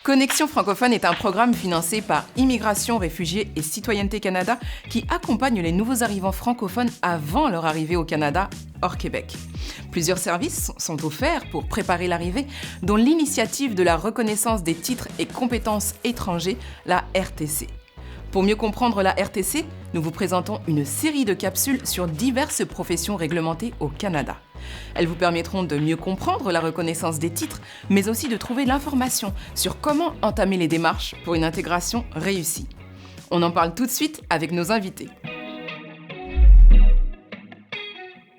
Connexion francophone est un programme financé par Immigration, Réfugiés et Citoyenneté Canada qui accompagne les nouveaux arrivants francophones avant leur arrivée au Canada hors Québec. Plusieurs services sont offerts pour préparer l'arrivée, dont l'initiative de la reconnaissance des titres et compétences étrangers, la RTC. Pour mieux comprendre la RTC, nous vous présentons une série de capsules sur diverses professions réglementées au Canada. Elles vous permettront de mieux comprendre la reconnaissance des titres, mais aussi de trouver l'information sur comment entamer les démarches pour une intégration réussie. On en parle tout de suite avec nos invités.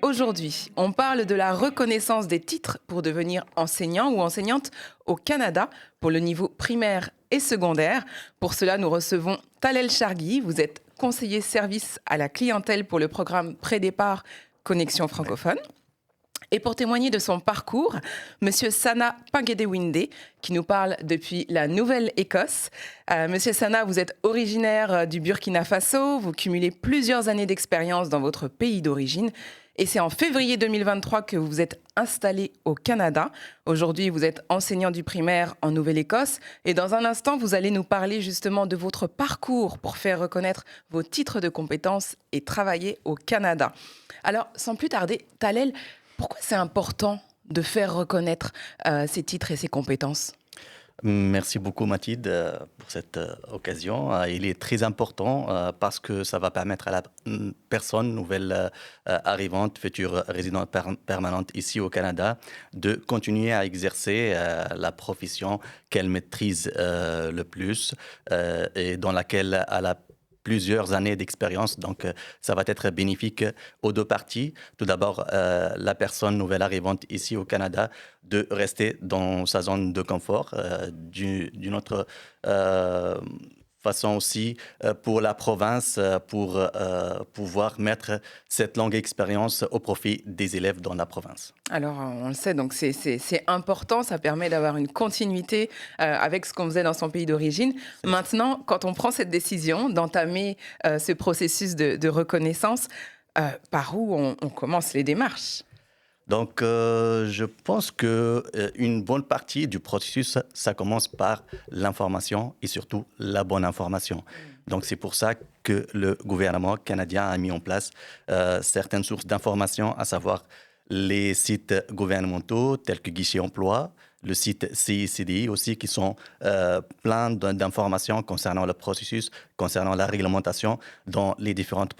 Aujourd'hui, on parle de la reconnaissance des titres pour devenir enseignant ou enseignante au Canada pour le niveau primaire et secondaire. Pour cela, nous recevons Talel Chargui. Vous êtes conseiller service à la clientèle pour le programme Prédépart Connexion francophone. Et pour témoigner de son parcours, M. Sana Pangedewinde, qui nous parle depuis la Nouvelle-Écosse. Monsieur Sana, vous êtes originaire du Burkina Faso, vous cumulez plusieurs années d'expérience dans votre pays d'origine. Et c'est en février 2023 que vous vous êtes installé au Canada. Aujourd'hui, vous êtes enseignant du primaire en Nouvelle-Écosse. Et dans un instant, vous allez nous parler justement de votre parcours pour faire reconnaître vos titres de compétences et travailler au Canada. Alors, sans plus tarder, Talel, pourquoi c'est important de faire reconnaître ces titres et ces compétences ? Merci beaucoup Mathilde pour cette occasion. Il est très important parce que ça va permettre à la personne nouvelle arrivante, future résidente permanente ici au Canada, de continuer à exercer la profession qu'elle maîtrise le plus et dans laquelle elle a plusieurs années d'expérience, donc ça va être bénéfique aux deux parties. Tout d'abord, la personne nouvelle arrivante ici au Canada de rester dans sa zone de confort. D'une autre façon aussi, pour la province, pour pouvoir mettre cette longue expérience au profit des élèves dans la province. Alors, on le sait, donc c'est important, ça permet d'avoir une continuité avec ce qu'on faisait dans son pays d'origine. Maintenant, quand on prend cette décision d'entamer ce processus de reconnaissance, par où on commence les démarches ? Donc, je pense qu'une bonne partie du processus, ça commence par l'information et surtout la bonne information. Donc, c'est pour ça que le gouvernement canadien a mis en place certaines sources d'information, à savoir les sites gouvernementaux tels que Guichet Emploi, le site CICDI aussi, qui sont plein d'informations concernant le processus, concernant la réglementation dans les différentes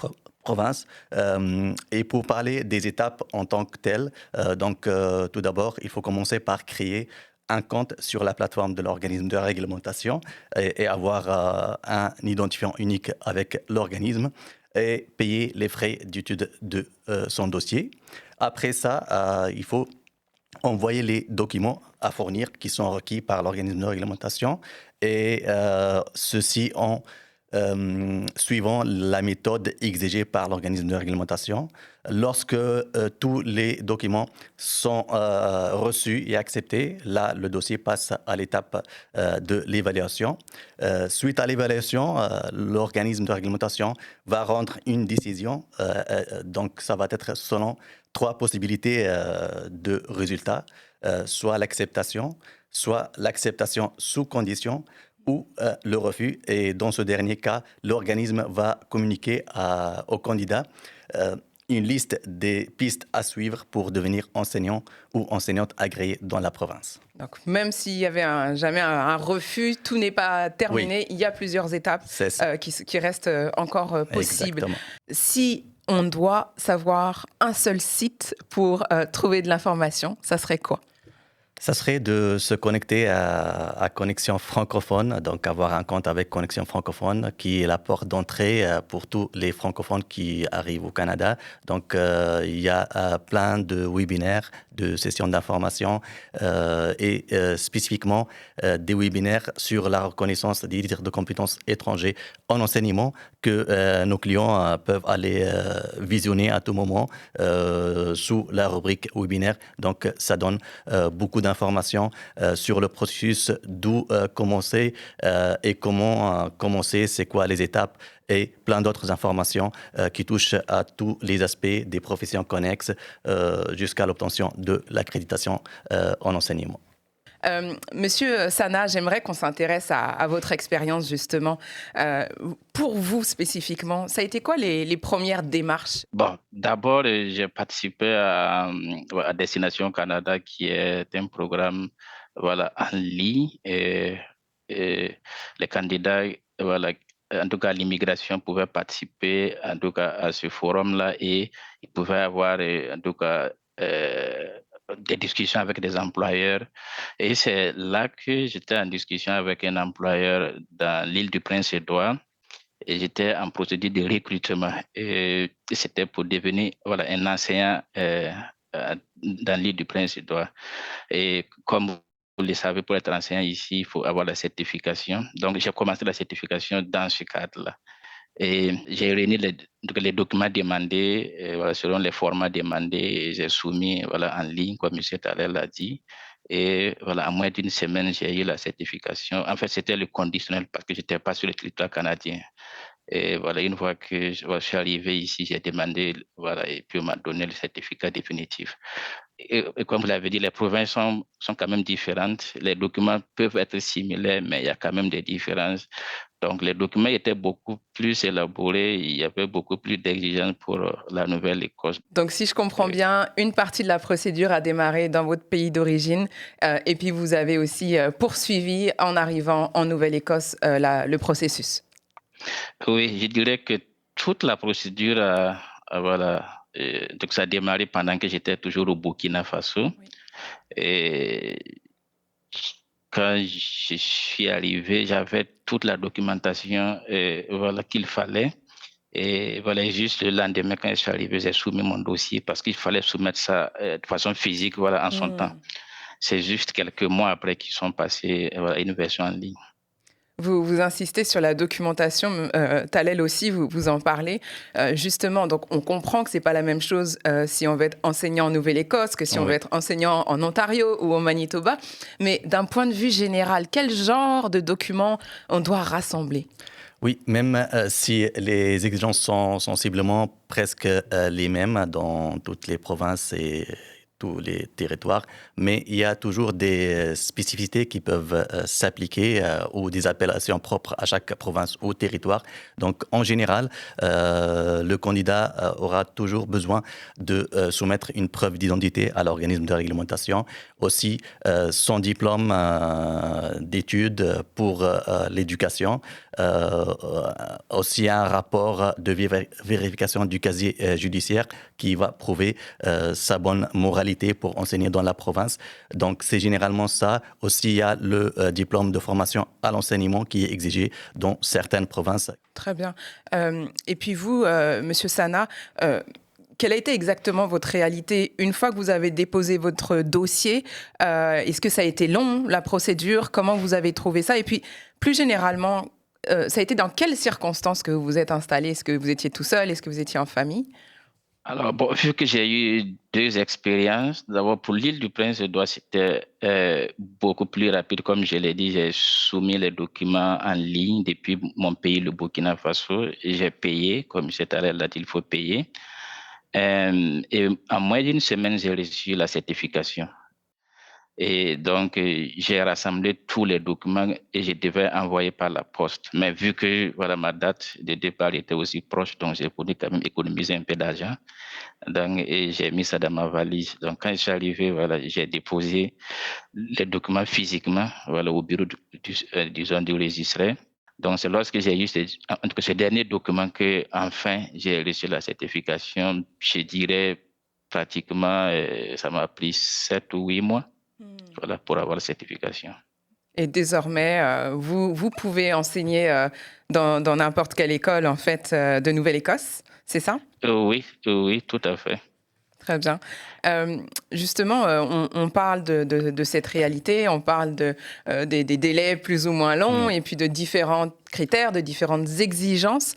province. Et pour parler des étapes en tant que telles, tout d'abord, il faut commencer par créer un compte sur la plateforme de l'organisme de réglementation et avoir un identifiant unique avec l'organisme et payer les frais d'étude de son dossier. Après ça, il faut envoyer les documents à fournir qui sont requis par l'organisme de réglementation et ceci en suivant la méthode exigée par l'organisme de réglementation. Lorsque tous les documents sont reçus et acceptés, là, le dossier passe à l'étape de l'évaluation. Suite à l'évaluation, l'organisme de réglementation va rendre une décision. Donc, ça va être selon 3 possibilités de résultats, soit l'acceptation sous condition, ou le refus. Et dans ce dernier cas, l'organisme va communiquer au candidat une liste des pistes à suivre pour devenir enseignant ou enseignante agréée dans la province. Donc, même s'il y avait jamais un refus, tout n'est pas terminé. Oui. Il y a plusieurs étapes qui restent encore possibles. Exactement. Si on doit savoir un seul site pour trouver de l'information, ça serait quoi ? Ça serait de se connecter à Connexion francophone, donc avoir un compte avec Connexion francophone qui est la porte d'entrée pour tous les francophones qui arrivent au Canada. Donc, il y a plein de webinaires, de sessions d'information et spécifiquement des webinaires sur la reconnaissance des titres de compétences étrangers en enseignement que nos clients peuvent aller visionner à tout moment sous la rubrique webinaire. Donc, ça donne beaucoup d'informations sur le processus, d'où commencer et comment commencer, c'est quoi les étapes et plein d'autres informations qui touchent à tous les aspects des professions connexes jusqu'à l'obtention de l'accréditation en enseignement. Monsieur Sana, j'aimerais qu'on s'intéresse à votre expérience justement. Pour vous spécifiquement, ça a été quoi les premières démarches? Bon, d'abord, j'ai participé à Destination Canada, qui est un programme voilà, en ligne. Et les candidats, voilà, en tout cas l'immigration, pouvaient participer en tout cas à ce forum-là et ils pouvaient avoir en tout cas des discussions avec des employeurs. Et c'est là que j'étais en discussion avec un employeur dans l'île du Prince-Édouard. Et j'étais en procédure de recrutement. Et c'était pour devenir voilà, un enseignant dans l'île du Prince-Édouard. Et comme vous le savez, pour être enseignant ici, il faut avoir la certification. Donc, j'ai commencé la certification dans ce cadre-là. Et j'ai réuni les documents demandés, voilà, selon les formats demandés, et j'ai soumis voilà, en ligne, comme M. Thaler l'a dit. Et voilà, en moins d'une semaine, j'ai eu la certification. En fait, c'était le conditionnel parce que je n'étais pas sur le territoire canadien. Et voilà, une fois que je suis arrivé ici, j'ai demandé, voilà, et puis on m'a donné le certificat définitif. Et comme vous l'avez dit, les provinces sont quand même différentes. Les documents peuvent être similaires, mais il y a quand même des différences. Donc, les documents étaient beaucoup plus élaborés. Il y avait beaucoup plus d'exigences pour la Nouvelle-Écosse. Donc, si je comprends bien, une partie de la procédure a démarré dans votre pays d'origine, et puis vous avez aussi poursuivi en arrivant en Nouvelle-Écosse le processus. Oui, je dirais que toute la procédure voilà, donc ça a démarré pendant que j'étais toujours au Burkina Faso. Oui. Et quand je suis arrivé, j'avais toute la documentation voilà, qu'il fallait. Et voilà, juste le lendemain, quand je suis arrivé, j'ai soumis mon dossier parce qu'il fallait soumettre ça de façon physique voilà, en son temps. C'est juste quelques mois après qu'ils sont passés voilà, une version en ligne. Vous insistez sur la documentation, Thalel aussi, vous en parlez. Justement, donc on comprend que ce n'est pas la même chose si on veut être enseignant en Nouvelle-Écosse que si on veut être enseignant en Ontario ou au Manitoba. Mais d'un point de vue général, quel genre de documents on doit rassembler ? Oui, même si les exigences sont sensiblement presque les mêmes dans toutes les provinces et tous les territoires, mais il y a toujours des spécificités qui peuvent s'appliquer ou des appellations propres à chaque province ou territoire. Donc, en général, le candidat aura toujours besoin de soumettre une preuve d'identité à l'organisme de réglementation, aussi son diplôme d'études pour l'éducation, aussi un rapport de vérification du casier judiciaire qui va prouver sa bonne moralité pour enseigner dans la province. Donc, c'est généralement ça. Aussi, il y a le diplôme de formation à l'enseignement qui est exigé dans certaines provinces. Très bien. Et puis vous, Monsieur Sana, quelle a été exactement votre réalité une fois que vous avez déposé votre dossier? Est-ce que ça a été long, la procédure? Comment vous avez trouvé ça? Et puis, plus généralement, ça a été dans quelles circonstances que vous vous êtes installé? Est-ce que vous étiez tout seul? Est-ce que vous étiez en famille? Alors, bon, vu que j'ai eu deux expériences, d'abord pour l'île du Prince-Édouard, c'était beaucoup plus rapide. Comme je l'ai dit, j'ai soumis les documents en ligne depuis mon pays, le Burkina Faso, et j'ai payé, comme M. Thaler l'a dit, il faut payer. Et en moins d'une semaine, j'ai reçu la certification. Et donc, j'ai rassemblé tous les documents et je devais envoyer par la poste. Mais vu que voilà, ma date de départ était aussi proche, donc j'ai voulu quand même économiser un peu d'argent. Donc, et j'ai mis ça dans ma valise. Donc, quand je suis arrivé, voilà, j'ai déposé les documents physiquement voilà, au bureau du registré. Donc, c'est lorsque j'ai eu ce dernier document que, enfin, j'ai reçu la certification. Je dirais pratiquement, ça m'a pris 7 ou 8 mois. Voilà, pour avoir la certification. Et désormais, vous pouvez enseigner dans n'importe quelle école en fait de Nouvelle-Écosse, c'est ça? Oui, tout à fait. Très bien. Justement, on parle de cette réalité, on parle des délais plus ou moins longs et puis de différents critères, de différentes exigences.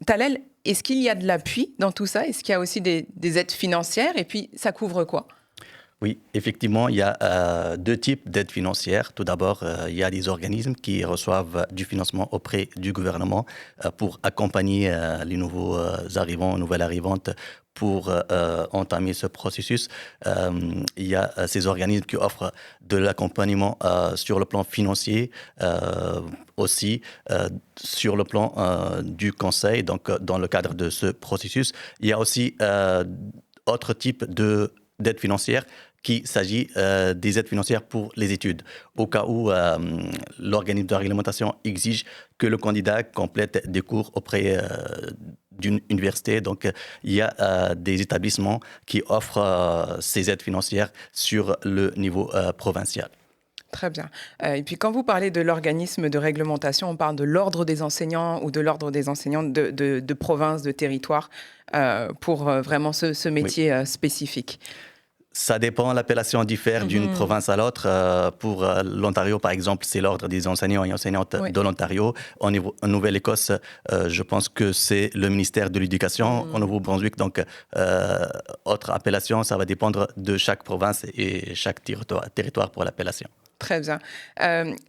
Thalel, est-ce qu'il y a de l'appui dans tout ça? Est-ce qu'il y a aussi des aides financières? Et puis, ça couvre quoi? Oui, effectivement, il y a deux types d'aides financières. Tout d'abord, il y a des organismes qui reçoivent du financement auprès du gouvernement pour accompagner les nouveaux arrivants, nouvelles arrivantes pour entamer ce processus. Il y a ces organismes qui offrent de l'accompagnement sur le plan financier, aussi sur le plan du conseil, donc dans le cadre de ce processus. Il y a aussi autre type d'aide financière qu'il s'agit des aides financières pour les études, au cas où l'organisme de réglementation exige que le candidat complète des cours auprès d'une université. Donc, il y a des établissements qui offrent ces aides financières sur le niveau provincial. Très bien. Et puis quand vous parlez de l'organisme de réglementation, on parle de l'ordre des enseignants ou de l'ordre des enseignants de province, de territoire, pour vraiment ce métier spécifique. Ça dépend, l'appellation diffère d'une province à l'autre. Pour l'Ontario, par exemple, c'est l'Ordre des enseignants et enseignantes de l'Ontario. En Nouvelle-Écosse, je pense que c'est le ministère de l'Éducation. Au Nouveau-Brunswick, donc, autre appellation, ça va dépendre de chaque province et chaque territoire pour l'appellation. Très bien.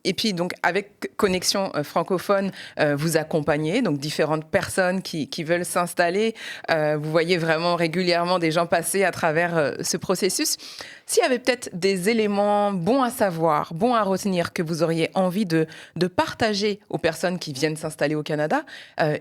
Et puis, donc, avec Connexion francophone, vous accompagnez donc différentes personnes qui veulent s'installer. Vous voyez vraiment régulièrement des gens passer à travers ce processus. S'il y avait peut-être des éléments bons à savoir, bons à retenir, que vous auriez envie de partager aux personnes qui viennent s'installer au Canada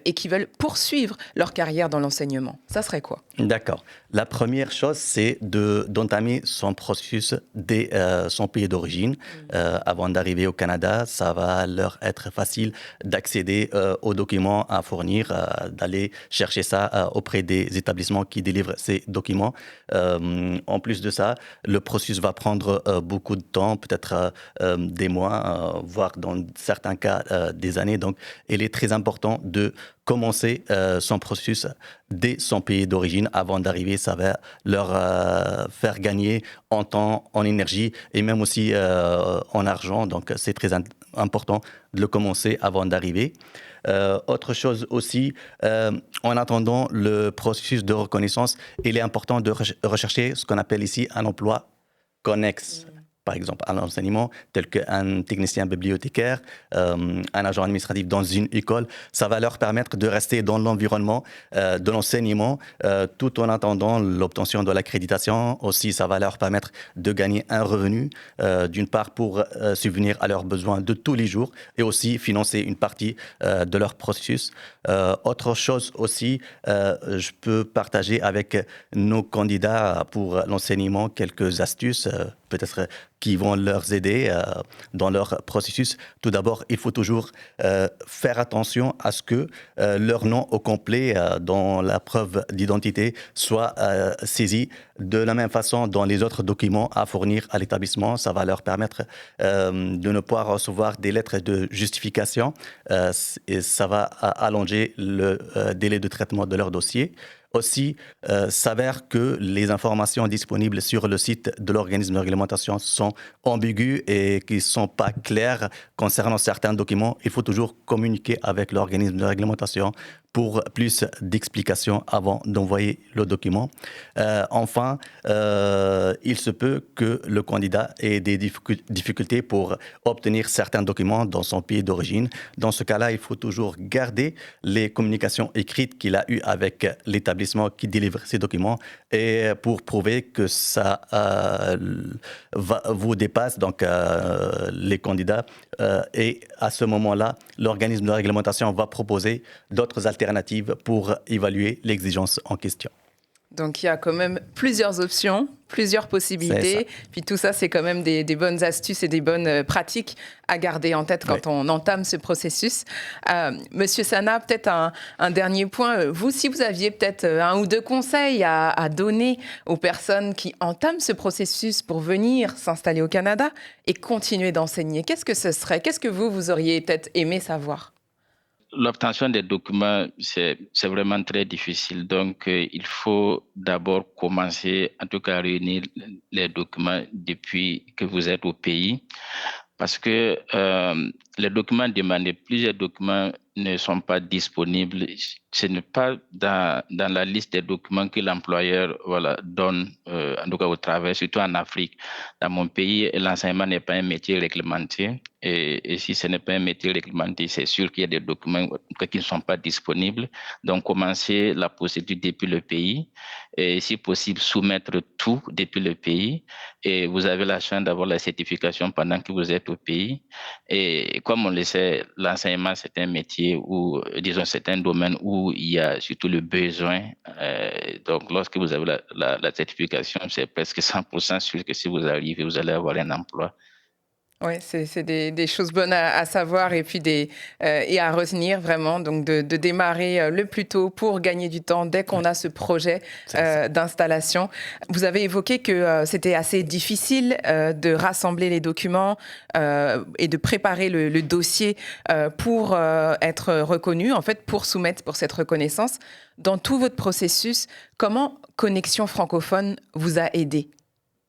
et qui veulent poursuivre leur carrière dans l'enseignement, ça serait quoi? D'accord. La première chose, c'est d'entamer son processus dès son pays d'origine. Avant d'arriver au Canada, ça va leur être facile d'accéder aux documents à fournir, d'aller chercher ça auprès des établissements qui délivrent ces documents. En plus de ça, le processus va prendre beaucoup de temps, peut-être des mois, voire dans certains cas des années. Donc, il est très important de commencer son processus dès son pays d'origine avant d'arriver. Ça va leur faire gagner en temps, en énergie et même aussi en argent. Donc, c'est très important de le commencer avant d'arriver. Autre chose aussi, en attendant le processus de reconnaissance, il est important de rechercher ce qu'on appelle ici un emploi connexe. Par exemple, à l'enseignement, tel qu'un technicien bibliothécaire, un agent administratif dans une école, ça va leur permettre de rester dans l'environnement de l'enseignement tout en attendant l'obtention de l'accréditation. Aussi, ça va leur permettre de gagner un revenu, d'une part pour subvenir à leurs besoins de tous les jours et aussi financer une partie de leur processus. Autre chose aussi, je peux partager avec nos candidats pour l'enseignement quelques astuces, peut-être qui vont leur aider dans leur processus. Tout d'abord, il faut toujours faire attention à ce que leur nom au complet dans la preuve d'identité soit saisi de la même façon dans les autres documents à fournir à l'établissement. Ça va leur permettre de ne pas recevoir des lettres de justification et ça va allonger le délai de traitement de leur dossier. Aussi, s'avère que les informations disponibles sur le site de l'organisme de réglementation sont ambiguës et qui ne sont pas claires concernant certains documents. Il faut toujours communiquer avec l'organisme de réglementation pour plus d'explications avant d'envoyer le document. Enfin, il se peut que le candidat ait des difficultés pour obtenir certains documents dans son pays d'origine. Dans ce cas-là, il faut toujours garder les communications écrites qu'il a eues avec l'établissement qui délivre ces documents et pour prouver que ça vous dépasse, donc les candidats. Et à ce moment-là, l'organisme de réglementation va proposer d'autres alternatives pour évaluer l'exigence en question. Donc, il y a quand même plusieurs options, plusieurs possibilités. Puis tout ça, c'est quand même des bonnes astuces et des bonnes pratiques à garder en tête quand on entame ce processus. Monsieur Sana, peut-être un dernier point. Vous, si vous aviez peut-être un ou deux conseils à donner aux personnes qui entament ce processus pour venir s'installer au Canada et continuer d'enseigner, qu'est-ce que ce serait? Qu'est-ce que vous auriez peut-être aimé savoir? L'obtention des documents, c'est vraiment très difficile. Donc, il faut d'abord commencer, en tout cas, à réunir les documents depuis que vous êtes au pays. Parce que les documents demandés, plusieurs documents ne sont pas disponibles. Ce n'est pas dans la liste des documents que l'employeur donne, en tout cas au travail, surtout en Afrique. Dans mon pays, l'enseignement n'est pas un métier réglementé. Et si ce n'est pas un métier réglementé, c'est sûr qu'il y a des documents qui ne sont pas disponibles. Donc, commencer la procédure depuis le pays et, si possible, soumettre tout depuis le pays. Et vous avez la chance d'avoir la certification pendant que vous êtes au pays. Et comme on le sait, l'enseignement, c'est un métier où, disons, c'est un domaine où il y a surtout le besoin. Donc, lorsque vous avez la certification, c'est presque 100% sûr que si vous arrivez, vous allez avoir un emploi. Oui, c'est des choses bonnes à savoir et puis et à retenir vraiment. Donc, de démarrer le plus tôt pour gagner du temps dès qu'on a ce projet d'installation. Vous avez évoqué que c'était assez difficile de rassembler les documents et de préparer le dossier pour être reconnu, en fait, pour soumettre pour cette reconnaissance. Dans tout votre processus, comment Connexion francophone vous a aidé?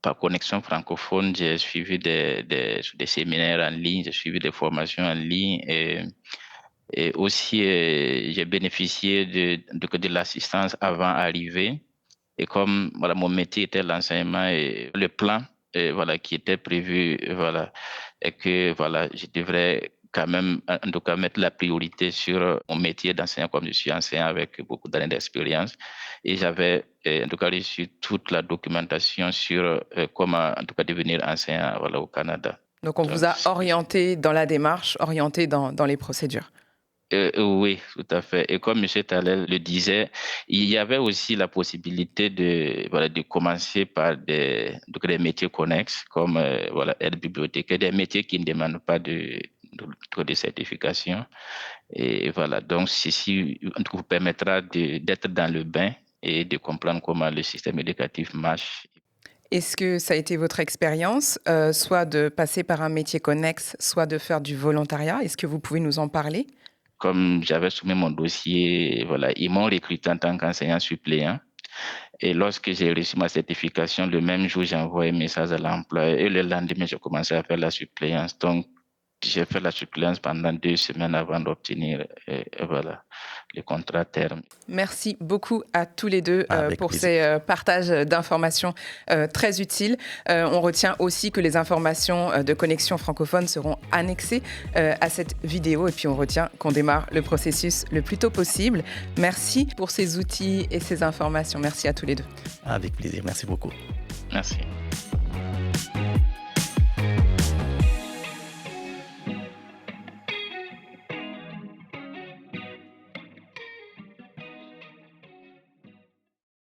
Par Connexion francophone, j'ai suivi des séminaires en ligne, j'ai suivi des formations en ligne et aussi j'ai bénéficié de l'assistance avant arrivée. Et comme mon métier était l'enseignement et le plan qui était prévu, et que je devrais quand même, en tout cas, mettre la priorité sur mon métier d'enseignant, comme je suis enseignant avec beaucoup d'années d'expérience. Et j'avais, en tout cas, reçu toute la documentation sur comment, en tout cas, devenir enseignant au Canada. Donc, on vous a orienté dans la démarche, orienté dans les procédures. Oui, tout à fait. Et comme M. Tallel le disait, il y avait aussi la possibilité de commencer par des métiers connexes, comme aide bibliothécaire, des métiers qui ne demandent pas de certification. Et donc ceci vous permettra d'être dans le bain et de comprendre comment le système éducatif marche. Est-ce que ça a été votre expérience, soit de passer par un métier connexe, soit de faire du volontariat? Est-ce que vous pouvez nous en parler? Comme j'avais soumis mon dossier, ils m'ont recruté en tant qu'enseignant suppléant. Et lorsque j'ai reçu ma certification, le même jour, j'ai envoyé un message à l'employeur et le lendemain, j'ai commencé à faire la suppléance. Donc, j'ai fait la suppléance pendant 2 semaines avant d'obtenir le contrat terme. Merci beaucoup à tous les deux pour plaisir. ces partages d'informations très utiles. On retient aussi que les informations de Connexion francophone seront annexées à cette vidéo et puis on retient qu'on démarre le processus le plus tôt possible. Merci pour ces outils et ces informations. Merci à tous les deux. Avec plaisir. Merci beaucoup. Merci.